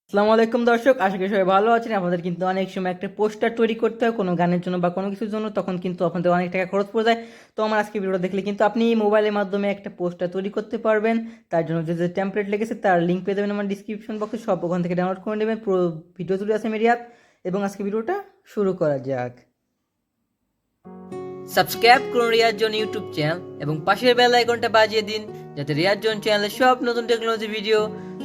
আসসালামু আলাইকুম দর্শক, আশা করি সবাই ভালো আছেন। আপনাদের কিন্তু অনেক সময় একটা পোস্টার তৈরি করতে হয় কোনো গানের জন্য বা কোনো কিছুর জন্য, তখন কিন্তু আপনাদের অনেক টাকা খরচ পড়ে যায়। তো আমার আজকে ভিডিওটা দেখলে কিন্তু আপনি মোবাইলের মাধ্যমে একটা পোস্টার তৈরি করতে পারবেন। তার জন্য যে যে টেমপ্লেট লেগেছে তার লিঙ্ক পেয়ে যাবেন আমার ডিসক্রিপশন বক্সে, সব ওখান থেকে ডাউনলোড করে নেবেন। পুরো ভিডিও তুলে আছে আমি রিয়াদ, এবং আজকে ভিডিওটা শুরু করা যাক। সাবস্ক্রাইব করুন রিয়াদ জোন ইউটিউব চ্যানেল এবং পাশের বেল আইকনটা বাজিয়ে দিন, যাতে রিয়াদ জোন চ্যানেলের সব নতুন টেকনোলজি ভিডিও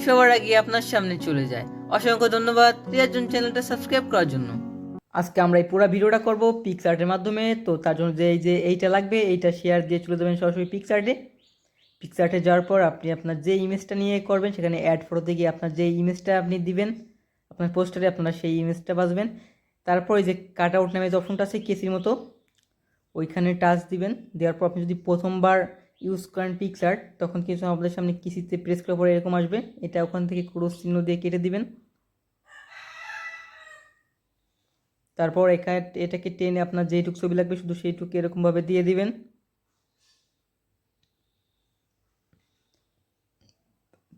সবার আগে আপনার সামনে চলে যায়। অসংখ্য ধন্যবাদ রিয়াদ জোন চ্যানেলটা সাবস্ক্রাইব করার জন্য। আজকে আমরা এই পুরো ভিডিওটা করব পিক্সআর্টের মাধ্যমে। তো তার জন্য যে এইটা লাগবে, এইটা শেয়ার দিয়ে চলে যাবেন সরাসরি পিক্সআর্টে। পিক্সআর্টে যাওয়ার পর আপনি আপনার যে ইমেজটা নিয়ে করবেন সেখানে অ্যাড ফটোতে গিয়ে আপনার যে ইমেজটা আপনি দিবেন আপনার পোস্টারে, আপনারা সেই ইমেজটা বাছবেন। তারপর এই যে কাট আউট নামে যে অপশনটা আছে কেসির মতো, ওইখানে টাচ দিবেন। দেওয়ার পর আপনি যদি প্রথমবার ইউজ করেন পিক্সআর্ট, তখন কিছু আপনাদের সামনে কিসিতে প্রেস করার পরে এরকম আসবে। এটা ওখান থেকে ক্রস চিহ্ন দিয়ে কেটে দিবেন। তারপর এটাকে টেনে আপনার যেইটুকু ছবি লাগবে শুধু সেইটুকু এরকমভাবে দিয়ে দিবেন।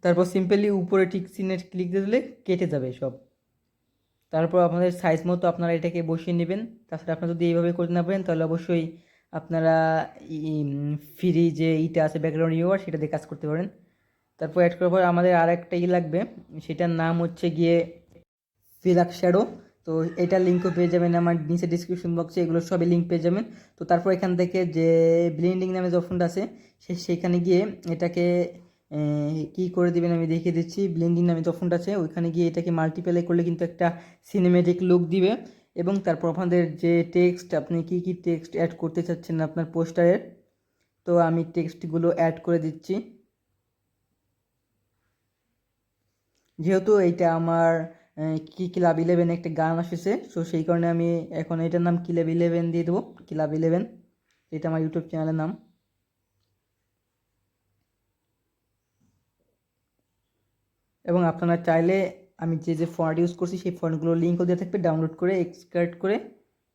তারপর সিম্পলি উপরে টিক চিহ্নে ক্লিক দিয়ে দিলে কেটে যাবে সব। তারপর আপনাদের সাইজ মতো আপনারা এটাকে বসিয়ে নেবেন। তাছাড়া আপনারা যদি এইভাবে করতে না পারেন তাহলে অবশ্যই আপনারা ফ্রি যে ইটা আছে ব্যাকগ্রাউন্ড রিমুভার, সেটা দিয়ে কাজ করতে পারেন। তারপর অ্যাড করার পর আমাদের আর একটা লাগবে, সেটার নাম হচ্ছে গিয়ে ফিলাক শ্যাডো। তো এটার লিঙ্কও পেয়ে যাবেন আমার নিচে ডিসক্রিপশন বক্সে, এগুলো সবই লিঙ্ক পেয়ে যাবেন। তো তারপর এখান থেকে যে ব্লেন্ডিং নামে যে অপশনটা আছে সেইখানে গিয়ে এটাকে কি করে দিবেন আমি দেখিয়ে দিচ্ছি। ব্লেন্ডিং নামে যে অপশনটা আছে ওইখানে গিয়ে এটাকে মাল্টিপ্লাই করলে কিন্তু একটা সিনেমেটিক লুক দিবে। এবং তারপর আপনাদের যে টেক্সট, আপনি কি কি টেক্সট অ্যাড করতে চাচ্ছেন আপনার পোস্টারের, তো আমি টেক্সটগুলো অ্যাড করে দিচ্ছি। যেহেতু এইটা আমার কি ক্লাব ইলেভেন একটা গান আসছে, সো সেই কারণে আমি এখন এটার নাম ক্লাব ইলেভেন দিয়ে দেবো। ক্লাব ইলেভেন এটা আমার ইউটিউব চ্যানেলের নাম। এবং আপনারা চাইলে আমি যে যে ফন্ট ইউজ করছি সেই ফন্টগুলোর লিঙ্কও দিয়ে থাকবে, ডাউনলোড করে এক্সট্রাক্ট করে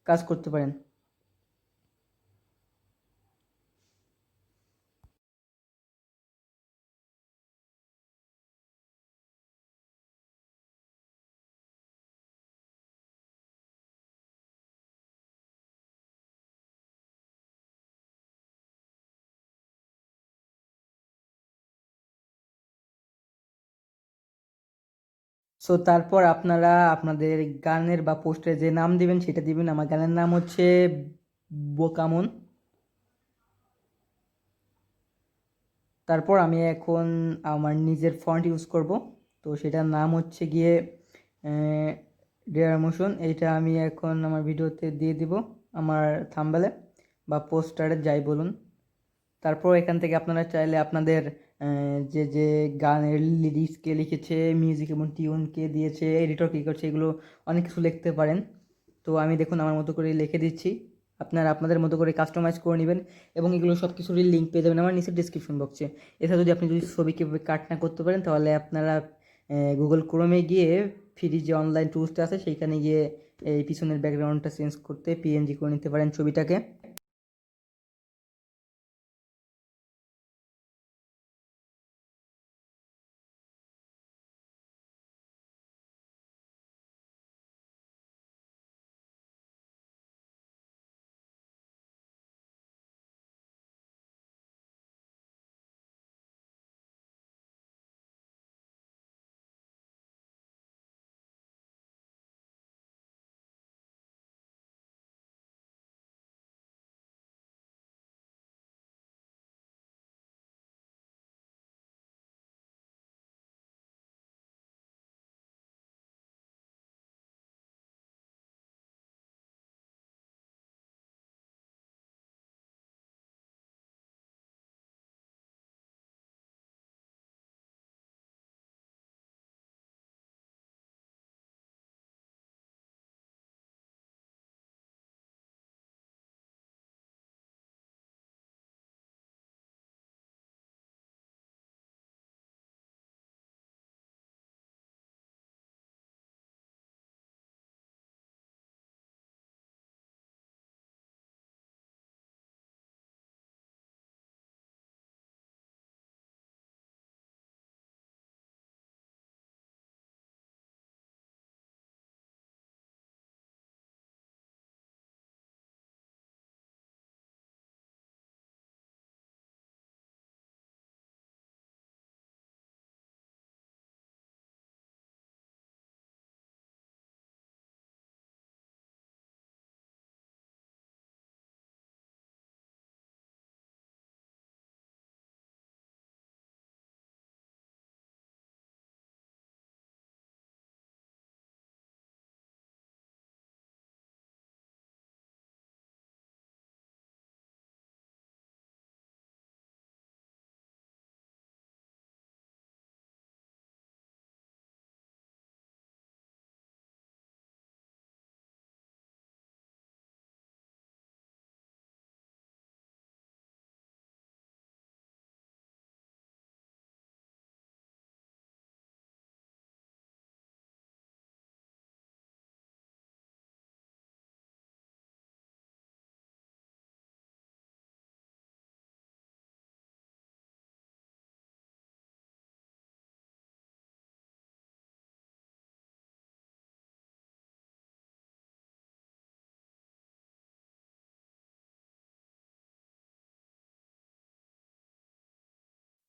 কাজ করতে পারেন। সো তারপর আপনারা আপনাদের গানের বা পোস্টে যে নাম দিবেন সেটা দিবেন। আমার গানের নাম হচ্ছে বোকামন। তারপর আমি এখন আমার নিজের ফন্ট ইউজ করব। তো সেটার নাম হচ্ছে গিয়ে ডেয়ার মোশন। এইটা আমি এখন আমার ভিডিওতে দিয়ে দিব, আমার থাম্বনেলে বা পোস্টারে যাই বলুন। তারপর এখান থেকে আপনারা চাইলে আপনাদের যে যে গানের লিরিক্স কে লিখেছে, মিউজিক এবং টিউন কে দিয়েছে, এডিটর কী করছে, এগুলো অনেক কিছু লিখতে পারেন। তো আমি দেখুন আমার মতো করে লিখে দিচ্ছি, আপনারা আপনাদের মতো করে কাস্টমাইজ করে নেবেন। এবং এগুলো সব কিছুরই লিঙ্ক পেয়ে যাবেন আমার নিচের ডিসক্রিপশন বক্সে। এছাড়া যদি আপনি ছবি কীভাবে কাট না করতে পারেন, তাহলে আপনারা গুগল ক্রোমে গিয়ে ফ্রি যে অনলাইন টুলসটা আছে সেইখানে গিয়ে এই পিছনের ব্যাকগ্রাউন্ডটা চেঞ্জ করতে পিএনজি করে নিতে পারেন ছবিটাকে।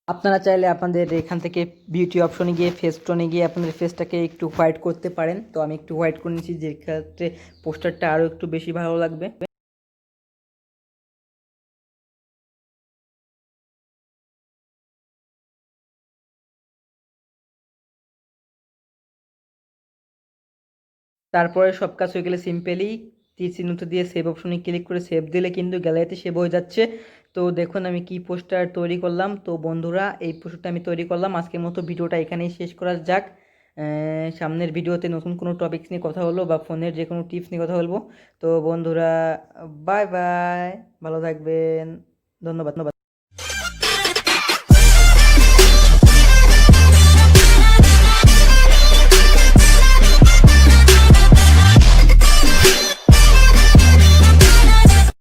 আপনারা চাইলে আপনাদের এখান থেকে বিউটি অপশনে গিয়ে ফেস টোনে গিয়ে আপনাদের ফেসটাকে একটু হোয়াইট করতে পারেন। তো আমি একটু হোয়াইট করে নিচ্ছি, যে ক্ষেত্রে পোস্টারটা আরও একটু বেশি ভালো লাগবে। তারপরে সব কাজ হয়ে গেলে সিম্পলি তীর চিহ্নটা দিয়ে সেভ অপশনে ক্লিক করে সেভ দিলে কিন্তু গ্যালারিতে সেভ হয়ে যাচ্ছে। তো দেখুন আমি কি পোস্টার তৈরি করলাম। তো বন্ধুরা এই পোস্টারটা আমি তৈরি করলাম। আজকের মতো ভিডিওটা এখানেই শেষ করা যাক। সামনের ভিডিওতে নতুন কোনো টপিকস নিয়ে কথা হলো বা ফোনের যে কোনো টিপস নিয়ে কথা বলবো। তো বন্ধুরা বাই বাই, ভালো থাকবেন, ধন্যবাদ।